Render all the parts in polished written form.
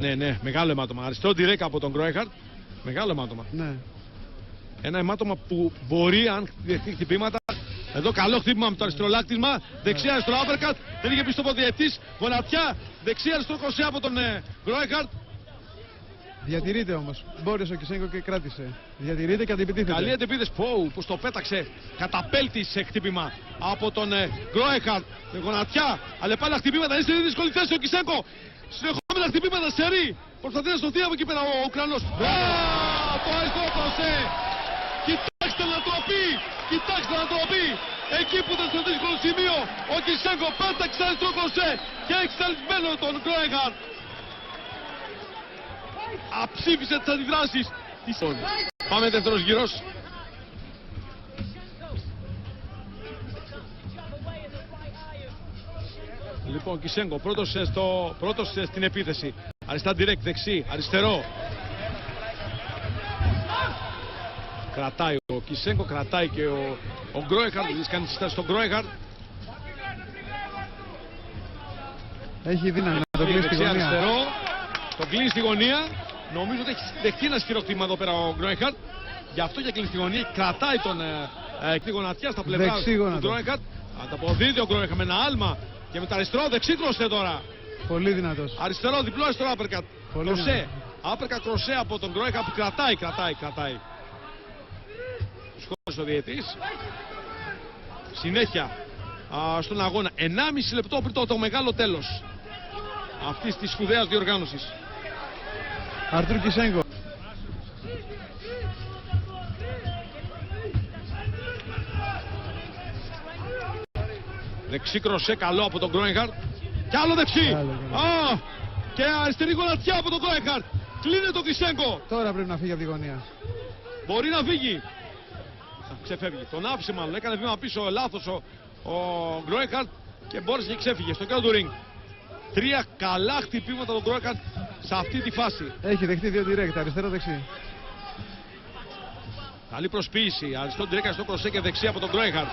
Ναι, μεγάλο αιμάτωμα. Αριστερό τυρέκα από τον Γκρόεχαρτ. Μεγάλο αιμάτωμα. Ναι. Ένα αιμάτωμα που μπορεί, αν δεχτεί χτυπήματα. Εδώ καλό χτύπημα με το αριστερό λάκτισμα. Δεξιά αριστερό άπερκατ. Δεν είχε πει στο ποδιετής. Γονατιά. Δεξιά αριστερό κροσέ από τον Γκρόεχαρτ. Διατηρείται όμως. Μπόρεσε ο Κισέγκο και κράτησε. Διατηρείται και αντιπιτίθεται. Καλή αντεπίθεση. Που το πέταξε. Καταπέλτη σε χτύπημα από τον Γκρόεχαρτ. Γονατιά. Αλλά πάλι χτυπήματα. Είναι στη δύσκολη θέση ο Κισέγκο. Συνεχόμενα χτυπήματα σε ρί. Προσπαθεί να σωθεί από εκεί πέρα ο Ουκρανός. Το αριστερό κροσέ. Κοιτάξτε να το πει. Κοιτάξτε να το πει. Εκεί που ήταν στο δύσκολο σημείο ο Κισέγκο πέταξε αριστερό κροσέ και έχει εξαλειμμένο τον Γκρόεχαρτ. Αψήφισε τις αντιδράσεις. Πάμε δεύτερος γύρος. Λοιπόν, Κισέγκο πρώτος στην επίθεση. Αριστερά direct, δεξί, αριστερό. Κρατάει ο Κισέγκο, κρατάει και ο Γκρόεχαρτ. Κάνει τη στάση στον Γκρόεχαρτ. Έχει δύναμη να το κλείσει στη γωνία. Αριστερό, το κλείνει στη γωνία. Νομίζω ότι έχει δεχτεί ένα ισχυρό εδώ πέρα ο Γκρόεχαρτ. Γι' αυτό και κλείνει στη γωνία. Κρατάει τη γονατιά στα πλευρά του Γκρόεχαρτ. Ανταποδίδει ο Γκρόεχαρτ με ένα άλμα. Και με το αριστερό δεξί κροσέ τώρα. Πολύ δυνατός. Αριστερό, διπλό αριστερό άπερκατ. Κροσέ. Άπερκατ κροσέ από τον Γκρόεχαρτ που κρατάει. Σχόλιος ο διαιτής. Συνέχεια στον αγώνα. 1,5 λεπτό πριν το μεγάλο τέλος αυτής της σπουδαίας διοργάνωσης. Αρτούρ Κισέγκο. Δεξί κροσέ καλό από τον Γκρόεχαρτ. Και άλλο δεξί. Και αριστερή γονατιά από τον Γκρόεχαρτ. Κλείνει το Κισέγκο. Τώρα πρέπει να φύγει από τη γωνία. Μπορεί να φύγει. Ξεφεύγει. Τον άφησε μάλλον. Έκανε βήμα πίσω λάθος ο Γκρόεχαρτ και μπόρεσε και ξέφυγε στο κέντρο του ring. 3 καλά χτυπήματα τον Γκρόεχαρτ σε αυτή τη φάση. Έχει δεχτεί 2 direct, αριστερό δεξί. Καλή προσποίηση. Αριστερό direct, αριστερό κροσέ και δεξί από τον Γκρόεχαρτ.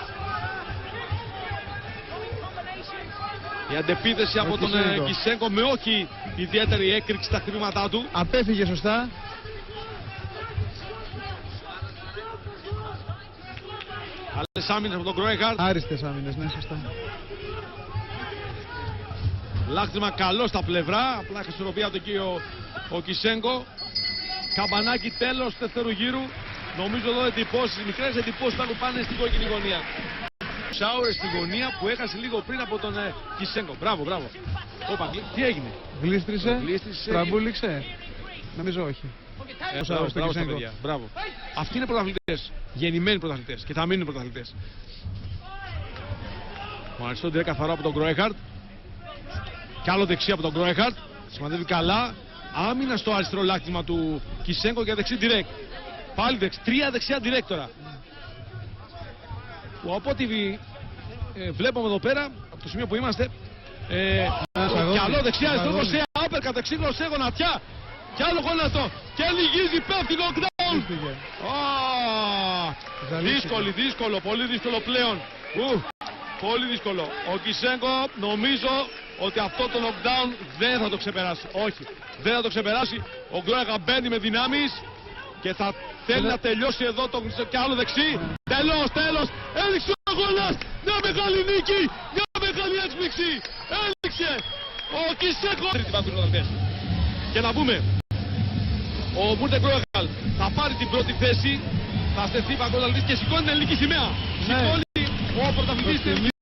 Η αντεπίθεση από τον Κισέγκο με όχι ιδιαίτερη έκρηξη στα χτυπήματά του. Απέφυγε σωστά. Καλές άμυνες από τον Γκρόεχαρτ. Άριστες άμυνες, ναι, σωστά. Λάκτισμα καλό στα πλευρά. Απλά χρησιμοποιεί από εκεί ο Κισέγκο. Καμπανάκι τέλος δεύτερου γύρου. Νομίζω εδώ μικρές εντυπώσεις που πάνε στην κόκκινη γωνία. Σάουρε στη γωνία που έχασε λίγο πριν από τον Κισέγκο. Μπράβο. Όπα, τι έγινε? Γλίστρισε, τραμπούληξε. Νομίζω όχι. Μπράβο. Αυτοί είναι πρωταθλητές. Γεννημένοι πρωταθλητές. Και θα μείνουν πρωταθλητές. Ο αριστερό direct καθαρό από τον Γκρόεχαρτ. Κι άλλο δεξί από τον Γκρόεχαρτ. Σημαντεύει καλά. Άμυνα στο αριστερό λάκτισμα του Κισέγκο και δεξί direct. Πάλι 3 δεξιά direct τώρα. Που από ό,τι βλέπουμε εδώ πέρα, από το σημείο που είμαστε, καλό δεξιά αριστερό κροσέ, άπερκα δεξί κροσέ, γονατιά. Κι άλλο γόνατο. Και λυγίζει, πέφτει knockdown. Δύσκολο, πολύ δύσκολο πλέον. Πολύ δύσκολο. Ο Κισέγκο νομίζω ότι αυτό το knockdown δεν θα το ξεπεράσει. Όχι, δεν θα το ξεπεράσει. Ο Γκρόεχαρτ μπαίνει με δυνάμεις και θα θέλει να τελειώσει εδώ το κι άλλο δεξί. Τέλος. Έληξε ο αγώνας. Μια μεγάλη νίκη. Μια μεγάλη έξπληξη. Έληξε ο Κισέγκο. Και να πούμε, ο Μούρτε Γκρόεχαρτ θα πάρει την πρώτη θέση. Θα στεθεί παγκόσμια και σηκώνει την ελληνική σημαία. Σηκώνει ο πρωταθλητής